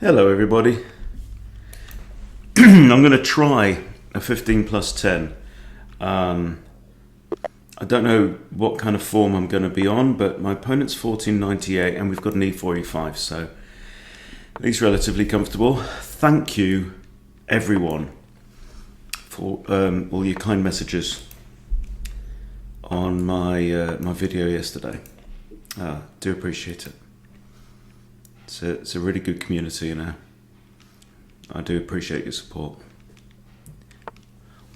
Hello everybody. I'm going to try a 15 plus 10. I don't know what kind of form I'm going to be on, but my opponent's 1498 and we've got an e4, e5, so at least relatively comfortable. Thank you everyone for all your kind messages on my my video yesterday. Do appreciate it. It's a really good community, you know. I do appreciate your support.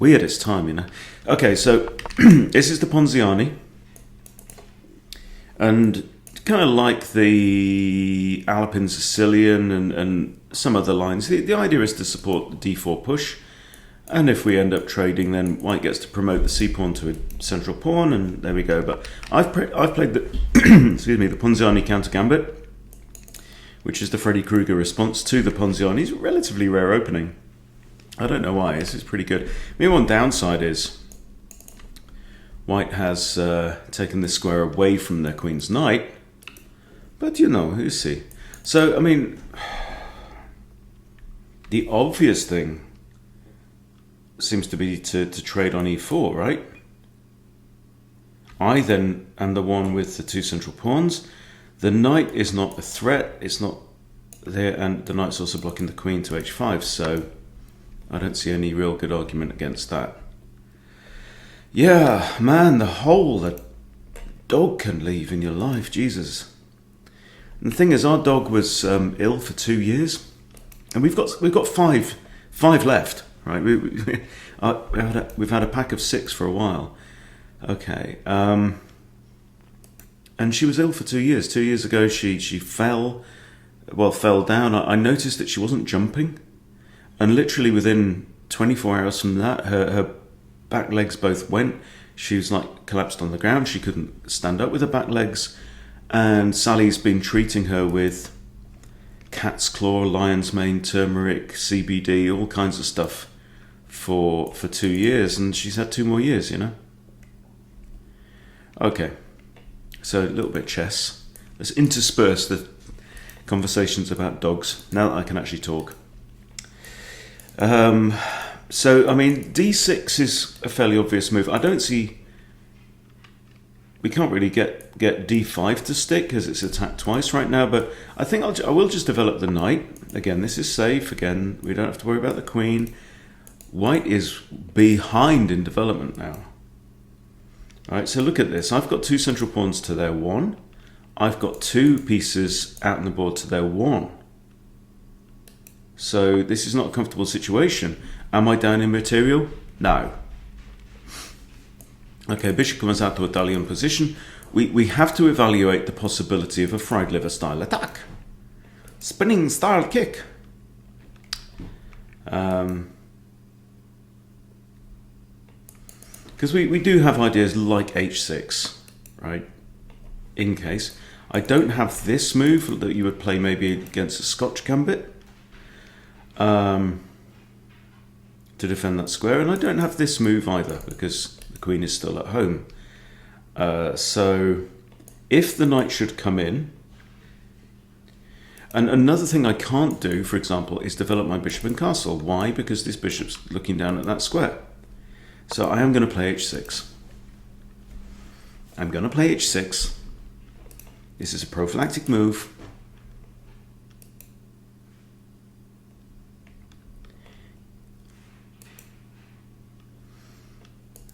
Weird it's time, you know. Okay, so this is the Ponziani. And kind of like the Alpine Sicilian and some other lines, the idea is to support the d4 push. And if we end up trading, then white gets to promote the c-pawn to a central pawn, and there we go. But I've played the, excuse me, the Ponziani countergambit, which is the Freddy Krueger response to the Ponziani. It's a relatively rare opening. I don't know why. This is pretty good. Maybe one downside is white has taken this square away from their queen's knight. But you know, you see. So, I mean, the obvious thing seems to be to trade on e4, right? I then am the one with the two central pawns. The knight is not a threat, it's not there, and the knight's also blocking the queen to h5, so I don't see any real good argument against that. Yeah, man, the hole that dog can leave in your life, Jesus. And the thing is, our dog was ill for 2 years, and we've got five left, right? We've had a pack of 6 for a while. Okay. And she was ill for 2 years. 2 years ago, she fell down. I noticed that she wasn't jumping. And literally within 24 hours from that, her back legs both went. She was like collapsed on the ground. She couldn't stand up with her back legs. And Sally's been treating her with cat's claw, lion's mane, turmeric, CBD, all kinds of stuff for 2 years. And she's had 2 more years, you know. Okay. So a little bit chess. Let's intersperse the conversations about dogs now that I can actually talk. So I mean, d6 is a fairly obvious move. I don't see. We can't really get d5 to stick because it's attacked twice right now. But I think I will just develop the knight. Again, this is safe. Again, we don't have to worry about the queen. White is behind in development now. Alright, so look at this. I've got 2 central pawns to their 1. I've got 2 pieces out on the board to their 1. So this is not a comfortable situation. Am I down in material? No. Okay, bishop comes out to a Dalian position. We have to evaluate the possibility of a fried liver style attack. Spinning style kick. Because we do have ideas like h6, right? In case. I don't have this move that you would play maybe against a Scotch gambit to defend that square. And I don't have this move either because the queen is still at home. So if the knight should come in, and another thing I can't do, for example, is develop my bishop and castle. Why? Because this bishop's looking down at that square. So I am going to play h6. I'm going to play h6. This is a prophylactic move.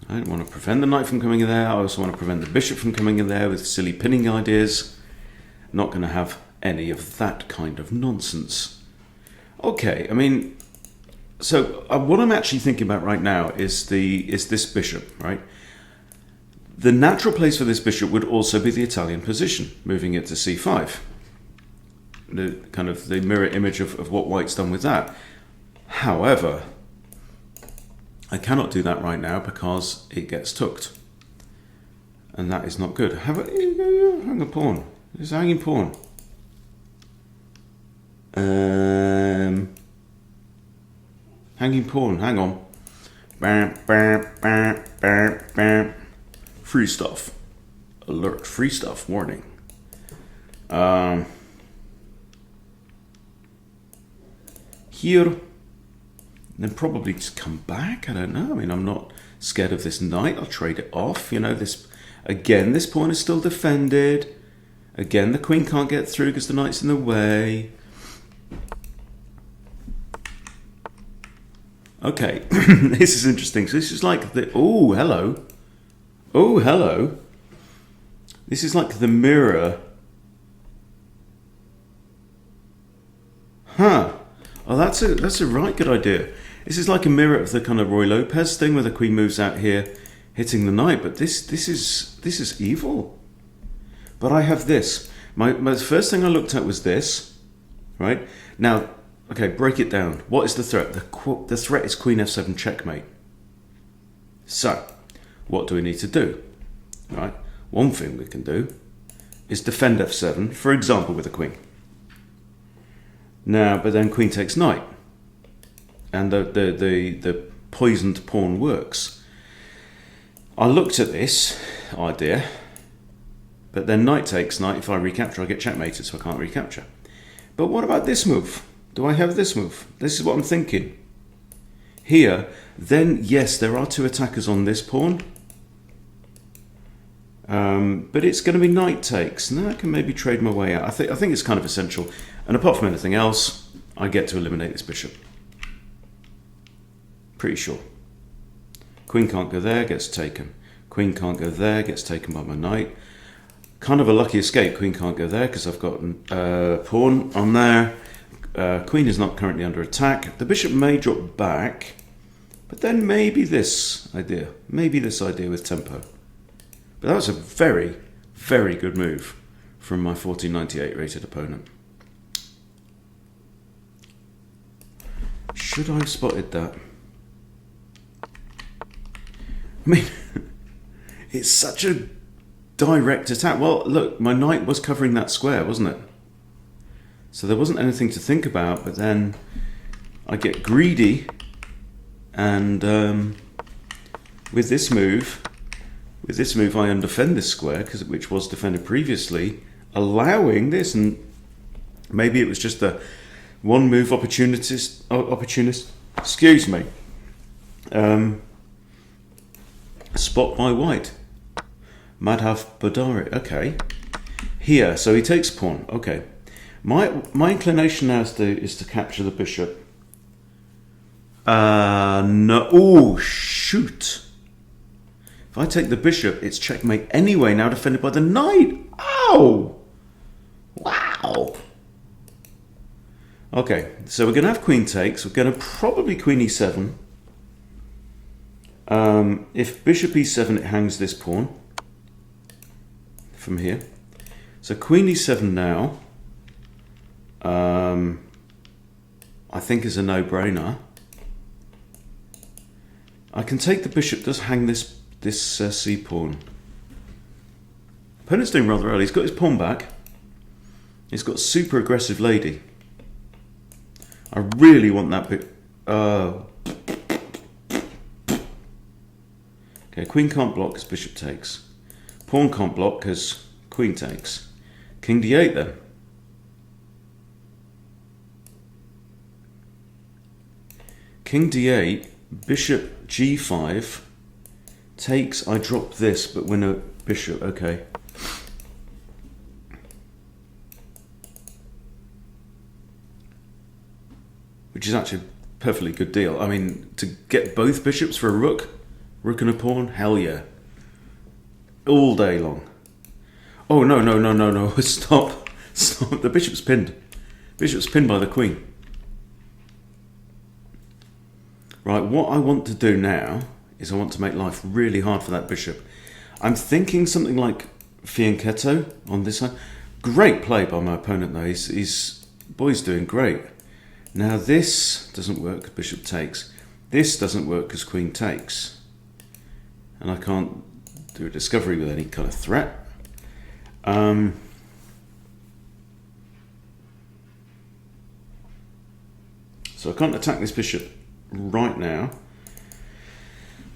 I don't want to prevent the knight from coming in there. I also want to prevent the bishop from coming in there with silly pinning ideas. Not going to have any of that kind of nonsense. Okay, I mean, so what I'm actually thinking about right now is this bishop, right? The natural place for this bishop would also be the Italian position, moving it to c5. The kind of the mirror image of what white's done with that. However, I cannot do that right now because it gets tucked. And that is not good. Hang a pawn. It's a hanging pawn. Hanging pawn, hang on. Bam, bam, bam, bam, bam. Free stuff. Alert, free stuff, warning. here, and then probably just come back. I don't know. I mean, I'm not scared of this knight. I'll trade it off. You know, this again, this pawn is still defended. Again, the queen can't get through because the knight's in the way. Okay, this is interesting. So this is like the... Oh, hello. Oh, hello. This is like the mirror. Huh. Oh, that's a right good idea. This is like a mirror of the kind of Roy Lopez thing where the queen moves out here, hitting the knight. But this is evil. But I have this. My first thing I looked at was this, right? Now, okay, break it down. What is the threat? The threat is queen f7 checkmate. So, what do we need to do? Right? One thing we can do is defend f7, for example, with a queen. Now, but then queen takes knight, and the poisoned pawn works. I looked at this idea, but then knight takes knight. If I recapture, I get checkmated, so I can't recapture. But what about this move? Do I have this move? This is what I'm thinking. Here, then yes, there are two attackers on this pawn. But it's going to be knight takes. Now I can maybe trade my way out. I think it's kind of essential. And apart from anything else, I get to eliminate this bishop. Pretty sure. Queen can't go there, gets taken. Queen can't go there, gets taken by my knight. Kind of a lucky escape. Queen can't go there because I've got a pawn on there. Queen is not currently under attack. The bishop may drop back, but then maybe this idea. Maybe this idea with tempo. But that was a very, very good move from my 1498 rated opponent. Should I have spotted that? I mean, it's such a direct attack. Well, look, my knight was covering that square, wasn't it? So there wasn't anything to think about, but then I get greedy, and with this move, I undefend this square, which was defended previously, allowing this, and maybe it was just a one move opportunist, excuse me, spot by white. Madhav Badari, okay. Here, so he takes pawn, okay. My inclination now is to capture the bishop. No, oh shoot. If I take the bishop, it's checkmate anyway, now defended by the knight. Ow! Wow! Okay, so we're going to have queen takes. We're going to probably queen e7. If bishop e7, it hangs this pawn from here. So queen e7 now, I think is a no-brainer. I can take the bishop, does hang this c pawn. Opponent's doing rather early. He's got his pawn back. He's got super aggressive lady. I really want that bit. Okay, queen can't block because bishop takes. Pawn can't block because queen takes. King d8 then. King d8, bishop g5, takes, I drop this, but win a bishop, okay. Which is actually a perfectly good deal. I mean, to get both bishops for a rook and a pawn, hell yeah. All day long. Oh, no, stop. The bishop's pinned. Bishop's pinned by the queen. Right, what I want to do now is I want to make life really hard for that bishop. I'm thinking something like Fianchetto on this side. Great play by my opponent though. Boy's doing great. Now this doesn't work because bishop takes. This doesn't work because queen takes. And I can't do a discovery with any kind of threat. So I can't attack this bishop right now.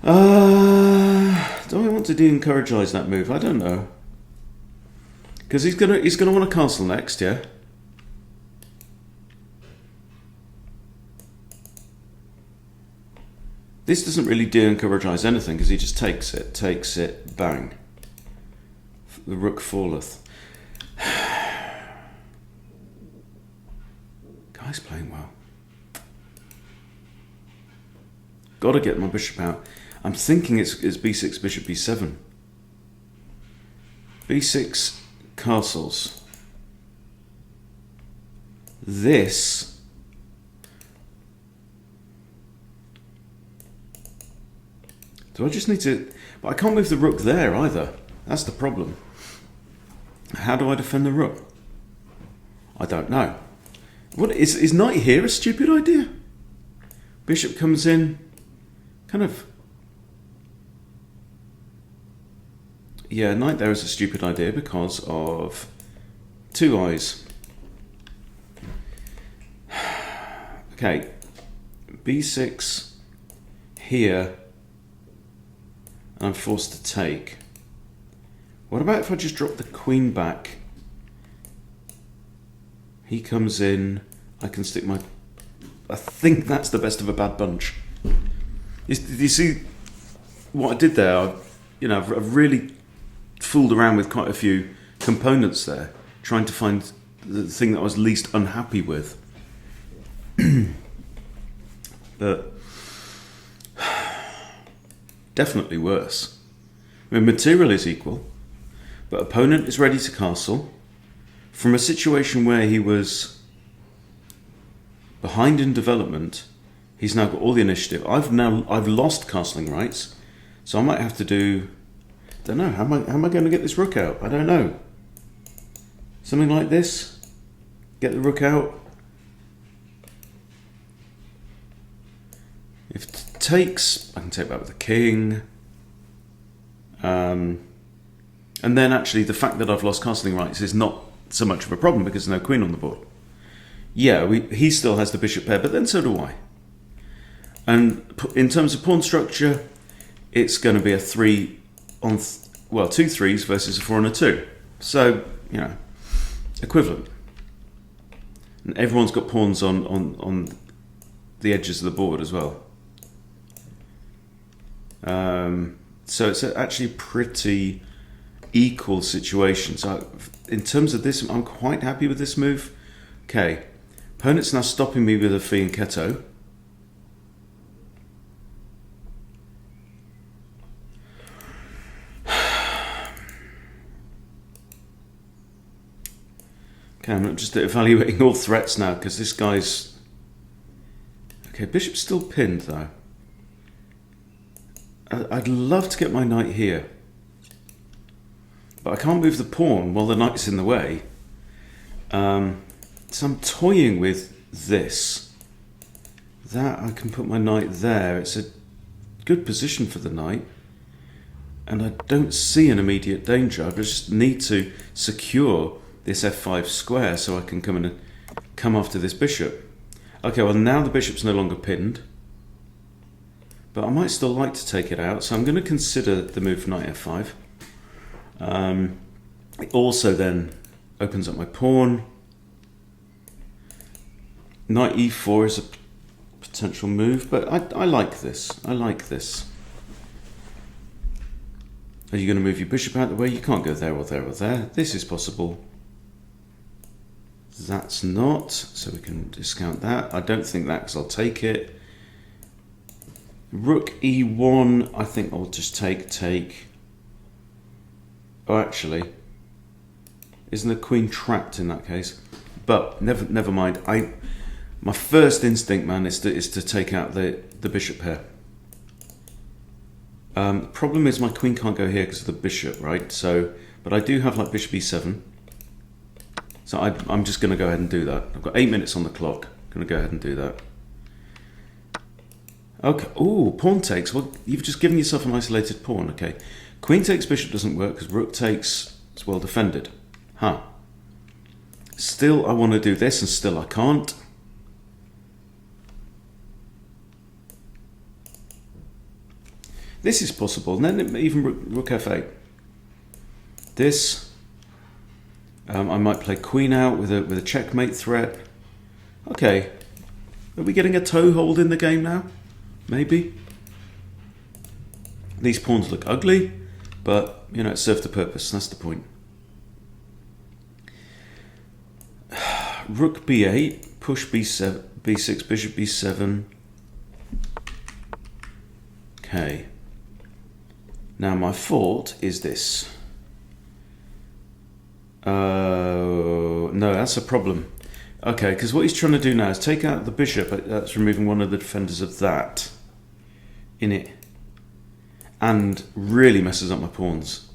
Do I want to de-encourageize that move? I don't know. Because he's gonna want a castle next, yeah? This doesn't really de-encouragise anything because he just takes it, bang. The rook falleth. Guy's playing well. Got to get my bishop out. I'm thinking it's b6, bishop b7. b6 castles. This do I just need to... But I can't move the rook there either. That's the problem. How do I defend the rook? I don't know. What is knight here a stupid idea? Bishop comes in, kind of... Yeah, knight there is a stupid idea because of two eyes. Okay, b6 here, and I'm forced to take. What about if I just drop the queen back? He comes in, I can stick my... I think that's the best of a bad bunch. You see what I did there? I've really fooled around with quite a few components there, trying to find the thing that I was least unhappy with. But definitely worse. I mean, material is equal, but opponent is ready to castle. From a situation where he was behind in development, he's now got all the initiative. I've lost castling rights, so I might have to do... Don't know, how am I going to get this rook out? I don't know. Something like this? Get the rook out? If it takes, I can take that with the king. And then actually the fact that I've lost castling rights is not so much of a problem because there's no queen on the board. Yeah, he still has the bishop pair, but then so do I. And in terms of pawn structure, it's going to be a 3 on... two 3s versus a 4 and a 2. So, equivalent. And everyone's got pawns on the edges of the board as well. So it's actually a pretty equal situation. So in terms of this, I'm quite happy with this move. Okay, opponent's now stopping me with a fianchetto. Okay, I'm just evaluating all threats now because this guy's... Okay, bishop's still pinned though. I'd love to get my knight here, but I can't move the pawn while the knight's in the way. So I'm toying with this. That I can put my knight there. It's a good position for the knight, and I don't see an immediate danger. I just need to secure this f5 square so I can come in and come after this bishop. Okay, well now the bishop's no longer pinned, but I might still like to take it out, so I'm going to consider the move knight f5. It also then opens up my pawn. Knight e4 is a potential move, but I like this. I like this. Are you going to move your bishop out the way? You can't go there or there or there. This is possible. That's not, so we can discount that. I don't think that because I'll take it. Rook e1, I think I'll just take. Oh, actually, isn't the queen trapped in that case? But never mind. My first instinct, man, is to take out the bishop pair. The problem is my queen can't go here because of the bishop, right? So, but I do have like bishop e7. So I'm just going to go ahead and do that. I've got 8 minutes on the clock. I'm going to go ahead and do that. Okay. Oh, pawn takes. Well, you've just given yourself an isolated pawn. Okay. Queen takes bishop doesn't work because rook takes is well defended. Huh. Still, I want to do this, and still I can't. This is possible. And then even rook f8. This. I might play queen out with a checkmate threat. Okay. Are we getting a toe hold in the game now? Maybe. These pawns look ugly, but, you know, it served the purpose. That's the point. Rook b8, push b7, b6, bishop b7. Okay. Now my fault is this. No, that's a problem. Okay, because what he's trying to do now is take out the bishop. That's removing one of the defenders of that in it, and really messes up my pawns.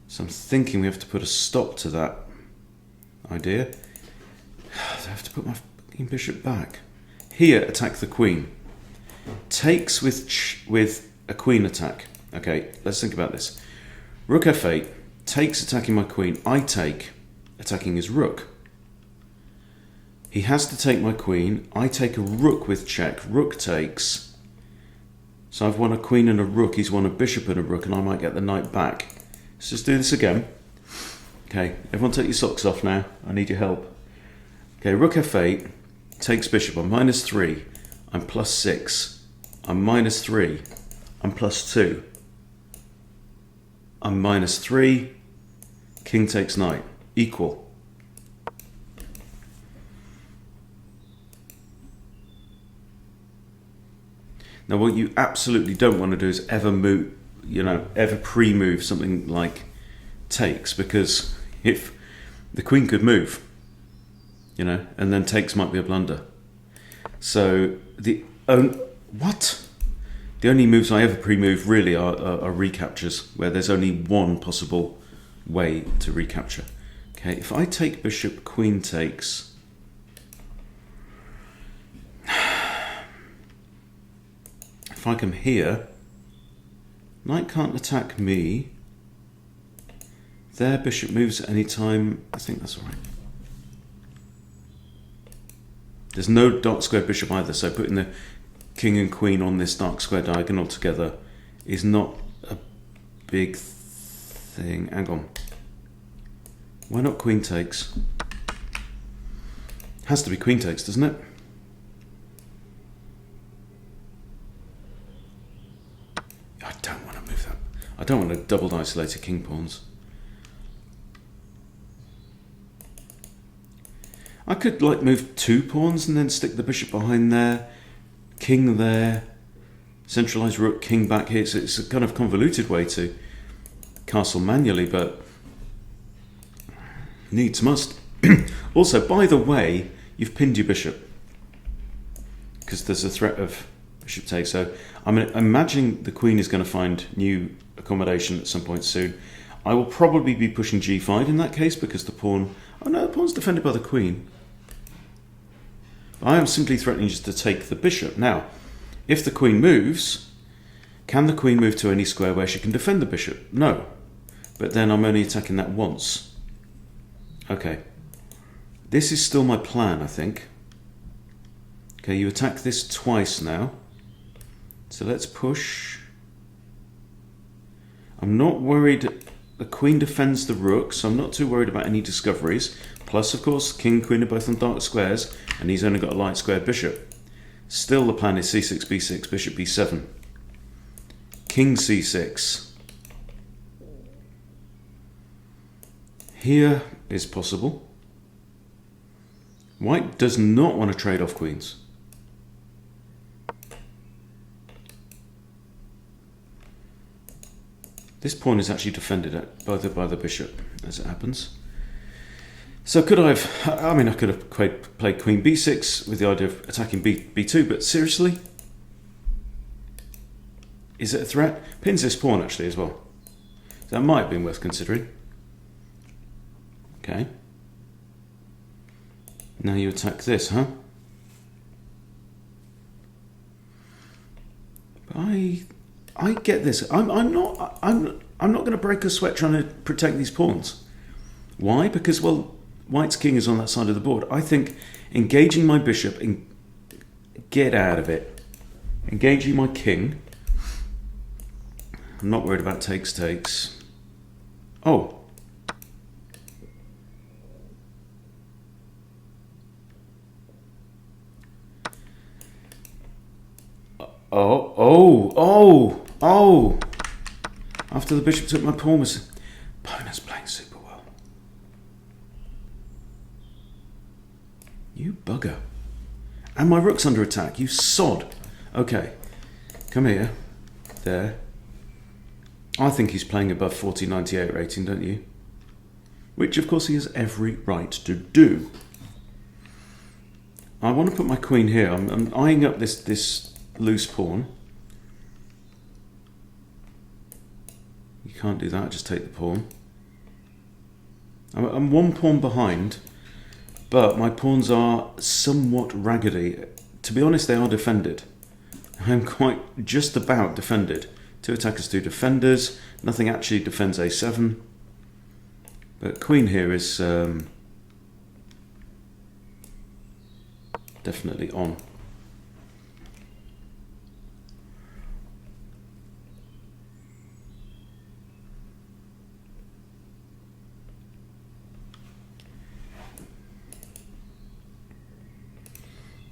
So I'm thinking we have to put a stop to that idea. I have to put my fucking bishop back. Here, attack the queen. Takes with a queen attack. Okay, let's think about this. Rook f8 takes attacking my queen. I take attacking his rook. He has to take my queen. I take a rook with check. Rook takes. So I've won a queen and a rook. He's won a bishop and a rook, and I might get the knight back. Let's just do this again. Okay, everyone take your socks off now. I need your help. Okay, rook f8 takes bishop. I'm -3. I'm +6. I'm -3. I'm +2. I'm -3. King takes knight. Equal. Now, what you absolutely don't want to do is ever move, ever pre-move something like takes, because if the queen could move, and then takes might be a blunder. So the only moves I ever pre-move really are recaptures, where there's only one possible way to recapture. Okay, if I take bishop, queen takes. If I come here, knight can't attack me. Their bishop moves at any time. I think that's all right. There's no dark square bishop either, so putting the king and queen on this dark square diagonal together is not a big thing. Hang on. Why not queen takes? Has to be queen takes, doesn't it? I don't want to move that. I don't want to double isolated king pawns. I could move 2 pawns and then stick the bishop behind there, king there, centralize rook, king back here. So it's a kind of convoluted way to castle manually, but needs must. Also, by the way, you've pinned your bishop because there's a threat of bishop take. So I'm imagining the queen is going to find new accommodation at some point soon. I will probably be pushing g5 in that case because the pawn... Oh no, the pawn's defended by the queen. I am simply threatening just to take the bishop. Now, if the queen moves, can the queen move to any square where she can defend the bishop? No. But then I'm only attacking that once. Okay. This is still my plan, I think. Okay, you attack this twice now. So let's push. I'm not worried. The queen defends the rook, so I'm not too worried about any discoveries. Plus, of course, king, queen are both on dark squares, and he's only got a light square bishop. Still, the plan is c6, b6, bishop b7. King c6. Here is possible. White does not want to trade off queens. This pawn is actually defended by the bishop, as it happens. So could I have... I mean, I could have played queen b6 with the idea of attacking b2, but seriously? Is it a threat? Pins this pawn, actually, as well. So that might have been worth considering. Okay. Now you attack this, huh? But I get this. I'm not going to break a sweat trying to protect these pawns. Why? Because, well, white's king is on that side of the board. I think engaging my bishop and get out of it. Engaging my king. I'm not worried about takes. Oh. Oh. After the bishop took my pawn was... Opponent's playing super well. You bugger. And my rook's under attack, you sod. Okay, come here. There. I think he's playing above 4098 rating, don't you? Which, of course, he has every right to do. I want to put my queen here. I'm eyeing up this loose pawn. You can't do that, just take the pawn. I'm one pawn behind, but my pawns are somewhat raggedy. To be honest, they are defended. I'm quite just about defended. 2 attackers, 2 defenders. Nothing actually defends a7. But queen here is definitely on.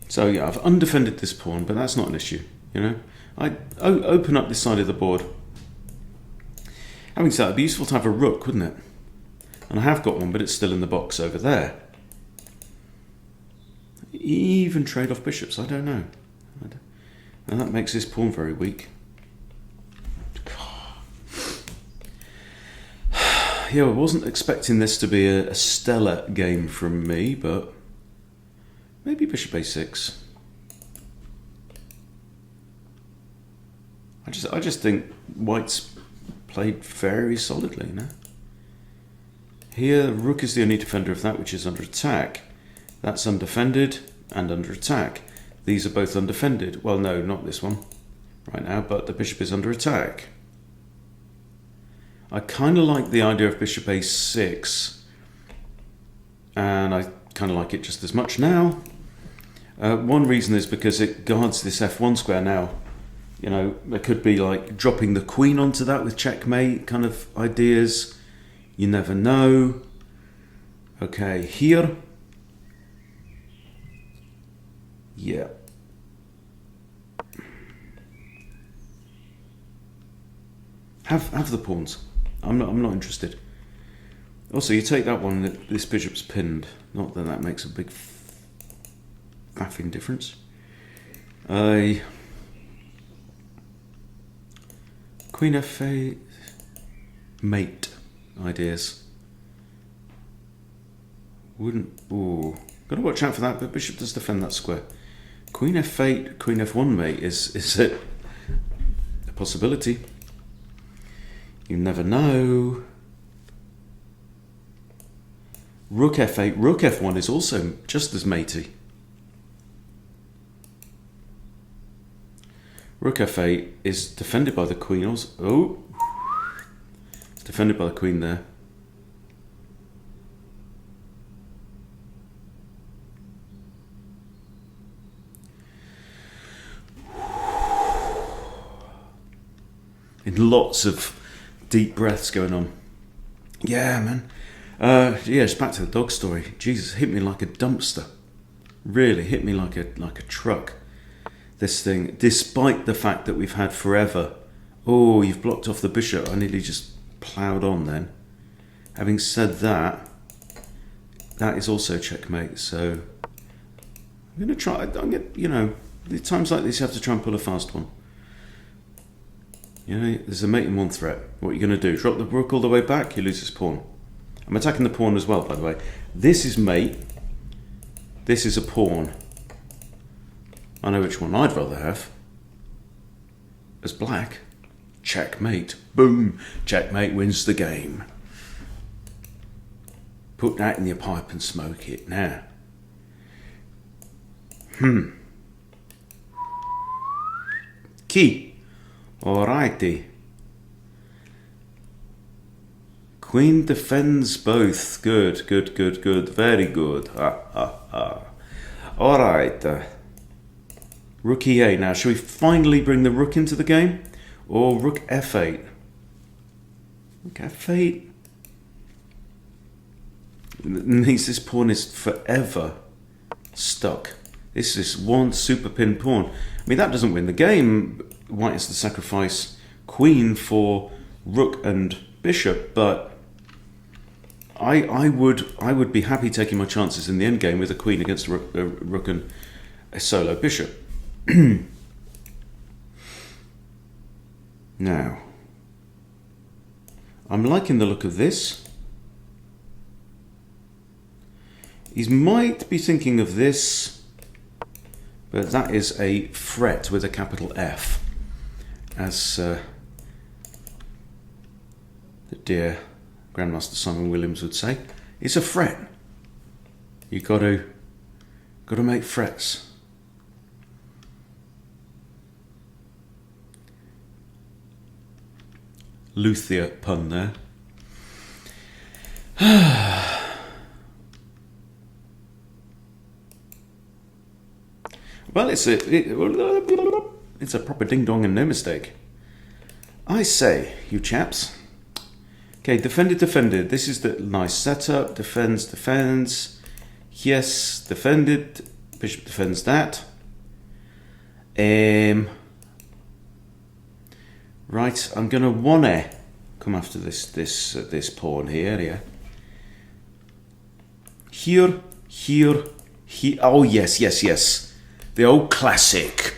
So yeah, I've undefended this pawn, but that's not an issue, you know. I open up this side of the board. Having said that, it'd be useful to have a rook, wouldn't it? And I have got one, but it's still in the box over there. Even trade off bishops, I don't know. And that makes this pawn very weak. Yeah, I wasn't expecting this to be a stellar game from me, but maybe bishop a6. I just think white's played very solidly, you know. Here, rook is the only defender of that which is under attack. That's undefended and under attack. These are both undefended. Well, no, not this one right now, but the bishop is under attack. I kind of like the idea of bishop a6, and I kind of like it just as much now. One reason is because it guards this f1 square now. You know, there could be like dropping the queen onto that with checkmate kind of ideas. You never know. Okay, here. Yeah. Have the pawns. I'm not interested. Also, you take that one, this bishop's pinned. Not that that makes a big faffing difference. Queen f8, mate ideas. Wouldn't. Ooh, gotta watch out for that. But bishop does defend that square. Queen f8, queen f1 mate is it a possibility? You never know. Rook f8, rook f1 is also just as matey. Rook f8 is defended by the queen also. Oh! It's defended by the queen there. And lots of deep breaths going on. Yeah, man. Yeah, it's back to the dog story. Jesus, hit me like a dumpster. Really hit me like a truck. This thing, despite the fact that we've had forever. Oh, you've blocked off the bishop. I nearly just ploughed on then. Having said that, that is also checkmate. So I'm going to try. You know, at times like this, you have to try and pull a fast one. You know, there's a mate in one threat. What are you going to do? Drop the rook all the way back? You lose his pawn. I'm attacking the pawn as well, by the way. This is mate. This is a pawn. I know which one I'd rather have. As black. Checkmate. Boom. Checkmate wins the game. Put that in your pipe and smoke it now. Key. Alrighty. Queen defends both. Good, good, good, good. Very good. Alright. Rook e8 now. Shall we finally bring the rook into the game? Or rook f8? Rook f8. This pawn is forever stuck. This is one super pin pawn. I mean, that doesn't win the game. White has to sacrifice queen for rook and bishop, but I would be happy taking my chances in the endgame with a queen against a rook and a solo bishop. Now, I'm liking the look of this. He might be thinking of this, but that is a fret with a capital F, as the dear Grandmaster Simon Williams would say. It's a fret. You got to make frets. Luthier pun there. Well, it's a proper ding dong and no mistake. I say, you chaps. Okay, defended. This is the nice setup. Defends. Yes, defended. Bishop defends that. Right, I'm gonna wanna come after this pawn here. Here. Oh yes. The old classic.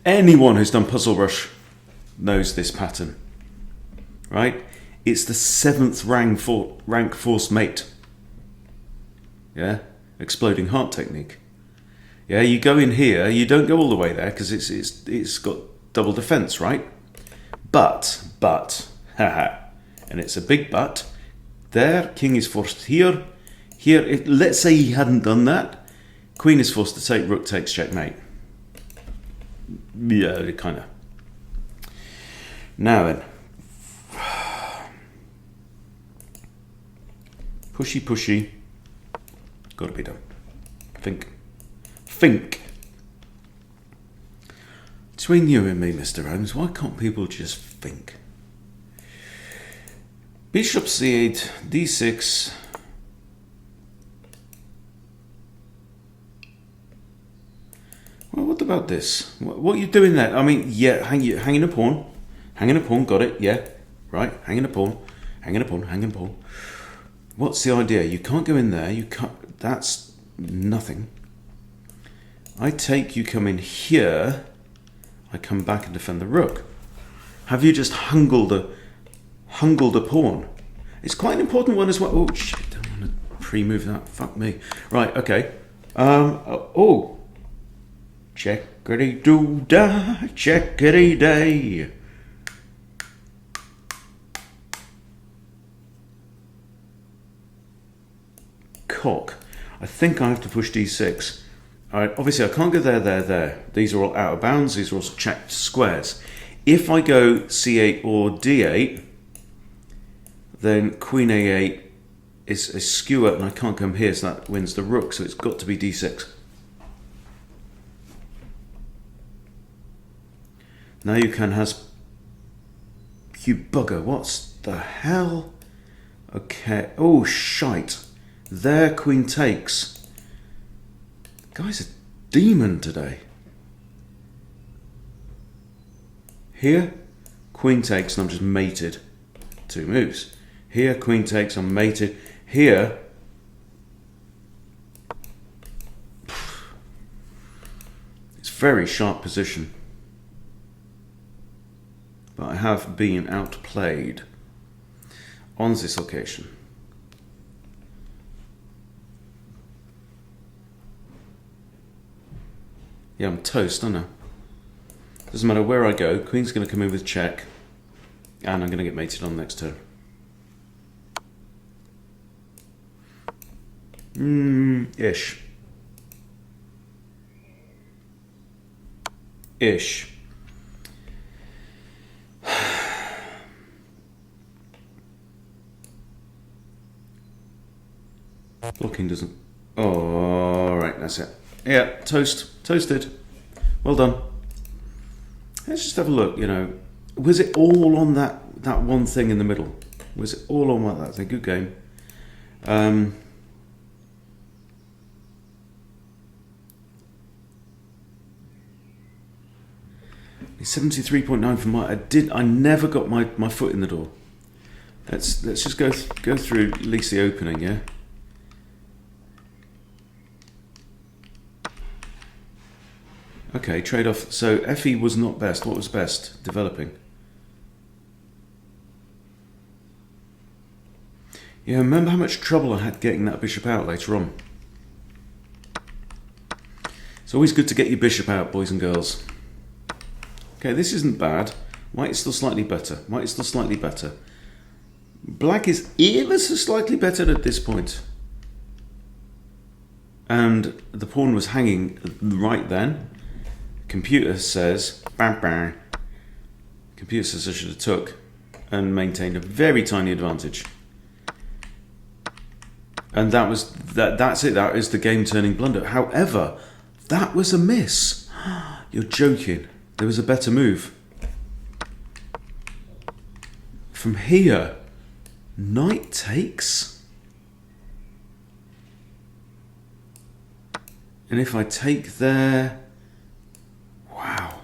Anyone who's done Puzzle Rush knows this pattern, right? It's the 7th rank forced mate. Yeah, exploding heart technique. Yeah, you go in here. You don't go all the way there because it's got double defense, right? But, and it's a big but. There, king is forced here. Here, let's say he hadn't done that. Queen is forced to take, rook takes, checkmate. Yeah, kind of. Now then. Pushy. Got to be done. Think. Between you and me, Mr. Holmes, why can't people just think? Bishop c8, d6. Well, what about this? What are you doing there? I mean, yeah, hanging a pawn. Got it, yeah. Right, hanging a pawn. What's the idea? You can't go in there. You can't. That's nothing. I take, you come in here. I come back and defend the rook. Have you just hungled a pawn? It's quite an important one as well. Oh shit! Don't want to pre-move that. Fuck me. Right. Okay. Oh. Checkity-doo-dah, checkity-day. Cock. I think I have to push d6. Alright, obviously I can't go there. These are all out of bounds. These are all checked squares. If I go c8 or d8, then queen a8 is a skewer and I can't come here, so that wins the rook. So it's got to be d6. Now you can has... You bugger, what's the hell? Okay, oh shite. There, queen takes. Guy's a demon today. Here, queen takes and I'm just mated. 2 moves. Here, queen takes, I'm mated. Here, it's very sharp position. But I have been outplayed on this occasion. Yeah, I'm toast, aren't I? Doesn't matter where I go, queen's going to come in with check, and I'm going to get mated on the next turn. Ish. Blocking doesn't... Oh, alright, that's it. Yeah, toasted. Well done. Let's just have a look, you know. Was it all on that one thing in the middle? Was it all on that thing? Good game. 73.9 for my. I never got my foot in the door. Let's just go through at least the opening, yeah. Okay, trade off. So FE was not best. What was best? Developing. Yeah, remember how much trouble I had getting that bishop out later on. It's always good to get your bishop out, boys and girls. Okay, this isn't bad. White is still slightly better. White is still slightly better. Black is ever so slightly better at this point. And the pawn was hanging right then. Computer says, bang, bang. Computer says I should have took and maintained a very tiny advantage. And that's it. That is the game-turning blunder. However, that was a miss. You're joking. There was a better move. From here, knight takes. And if I take there... Wow.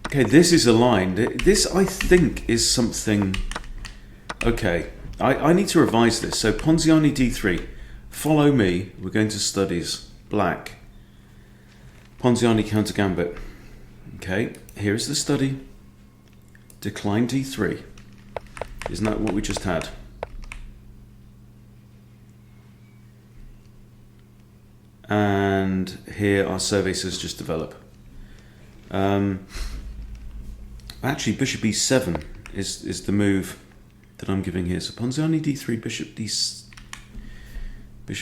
Okay, this is aligned. This, I think, is something... Okay, I need to revise this. So, Ponziani d3. Follow me. We're going to studies. Black. Ponziani countergambit. Okay, here's the study. Decline d3. Isn't that what we just had? And here our survey says just develop. Actually, bishop e7 is the move that I'm giving here. So Ponziani d3, bishop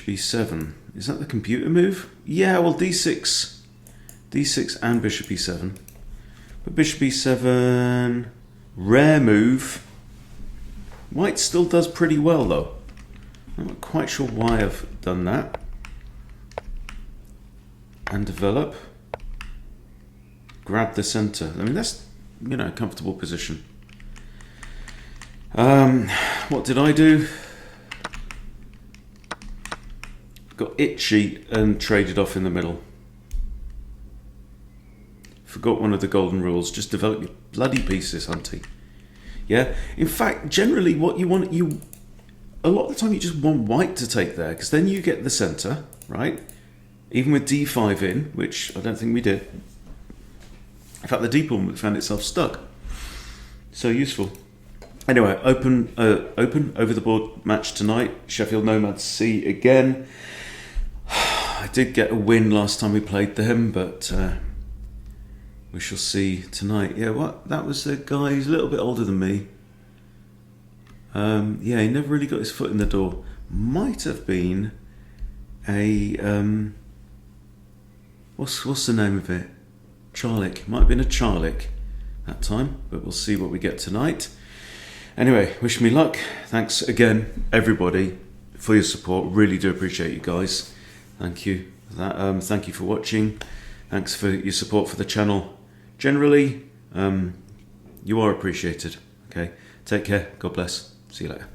e7. Is that the computer move? Yeah, well d6 and bishop e7. But bishop e7, rare move. White still does pretty well though. I'm not quite sure why I've done that. And develop. Grab the center. I mean, that's, you know, a comfortable position. What did I do? Got itchy and traded off in the middle. Forgot one of the golden rules. Just develop your bloody pieces, hunty. Yeah. In fact, generally, what you want, a lot of the time you just want white to take there, because then you get the center, right? Even with d5 in, which I don't think we did. In fact, the d pawn found itself stuck. So useful. Anyway, open over the board match tonight. Sheffield Nomads C again. I did get a win last time we played them, but we shall see tonight. Yeah, what? That was a guy who's a little bit older than me. Yeah, he never really got his foot in the door. Might have been a what's the name of it? Charlick. Might have been a Charlick that time, but we'll see what we get tonight. Anyway, wish me luck. Thanks again, everybody, for your support. Really do appreciate you guys. Thank you. Thank you for watching. Thanks for your support for the channel. Generally, you are appreciated. Okay, take care. God bless. See you later.